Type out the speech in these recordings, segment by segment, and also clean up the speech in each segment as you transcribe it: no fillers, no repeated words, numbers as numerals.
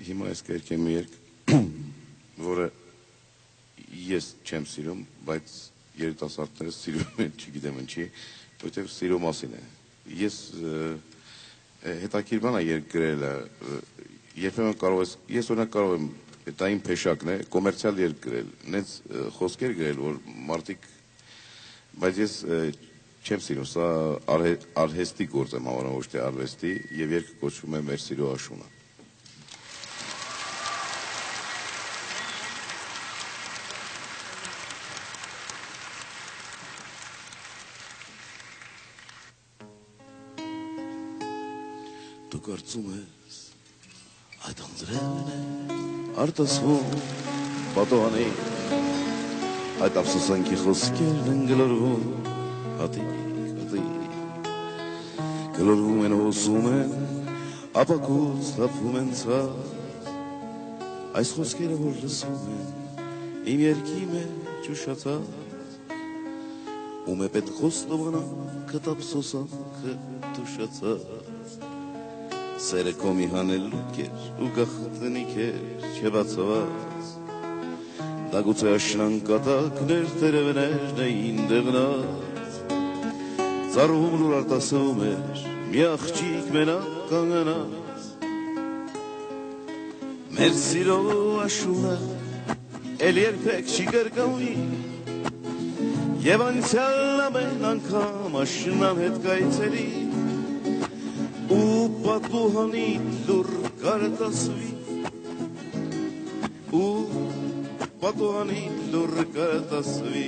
Հիմա այս կերք եմ երկ, որը ես չեմ սիրում, բայց երիտասարդները սիրում են, չգիտեմ ինչի, որտեղ սիրո մասին է։ Ես հետաքրքիր բան է երկ գրելը, երբեմն կարող ես, ես օրինակ կարող եմ, դա իմ փեշակն է, կոմերցիալ երկ գրել, նենց խոսքեր գրել, որ մարդիկ, բայց ես չեմ սիրում, սա արհեստի գործ եմ համարում, ոչ թե արվեստի, եւ երգը կոչվում է Մեր սիրո աշունը։ Դու կարծում ես այդ անձրևն է արտասվում պատոհանի, այդ ափսոսանքի խոսքերն են գլորվում, հատիկ, գլորվում են, հոսում են, ապակուց թափվում են ցած, այս խոսքերը որ լսում են իմ երգի մեջ ուշացած, ում է պետք խոստովանանք ափսոսանքը տուշացած, սերը քո մի հանելուկ էր ու գաղտնիք էր չբացված, դա գուցե աշնան կատակներ տերևներն էին դեղնած, ծառում լուր արտասում էր մի աղջիկ մենակ կանգնած, մեր սիրո աշունը էլ երբեք չի կրկնվի, եւ անցյալն ամեն անգամ աշնան հետ կայցելի, ու պատուհանի լուր կարդասվի, ու պատուհանի լուր կարդասվի,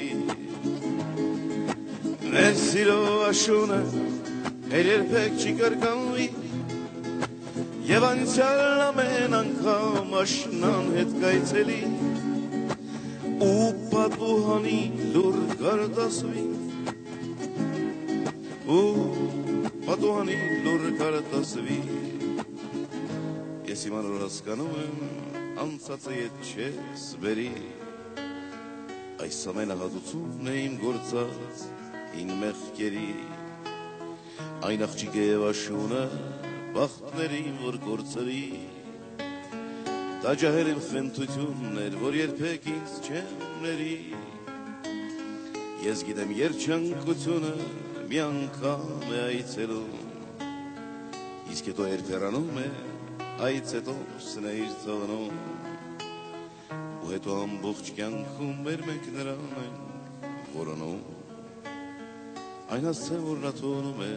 մեր սիրո աշունը էլ երբեք չի կրկնվի, եւ անցյալն ամեն անգամ աշնան հետ կայցելի, ու պատուհանի լուր կարդասվի, ու պատուհանի լուր կարդասվի, ես իմանոր հասկանում եմ, անցածը ետ չես բերի, այս ամենահատուցումն է իմ գործած իմ մեղքերի, այն աղջիկ է եւ աշունը բախտներին որ գործերի, դա ջահել իմ խենթություններ, որ երբեք ինձ չեմ ների, ես գիտեմ երջանկությունը մի անգամ է այցելում, իսկ հետո երբ հեռանում է, այց հետո սն է իր թողնում, ու հետո ամբողջ կյանքում մեր մենք նրան ենք որոնում, այն հասցեն որ նա թողնում է,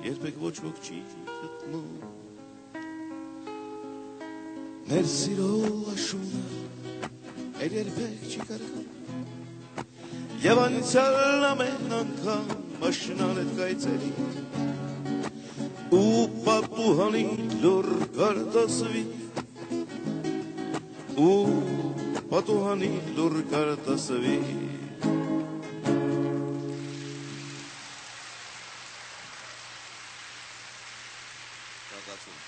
երբեք ոչ ոք չի գտնում, մեր սիրո աշունը էլ երբեք չի կրկնում, եւ անցյալն ամեն անգամ աշնան հետ կայցելի, ու պատուհանի լուր կարդասվի, ու պատուհանի լուր կարդասվի, Կատացում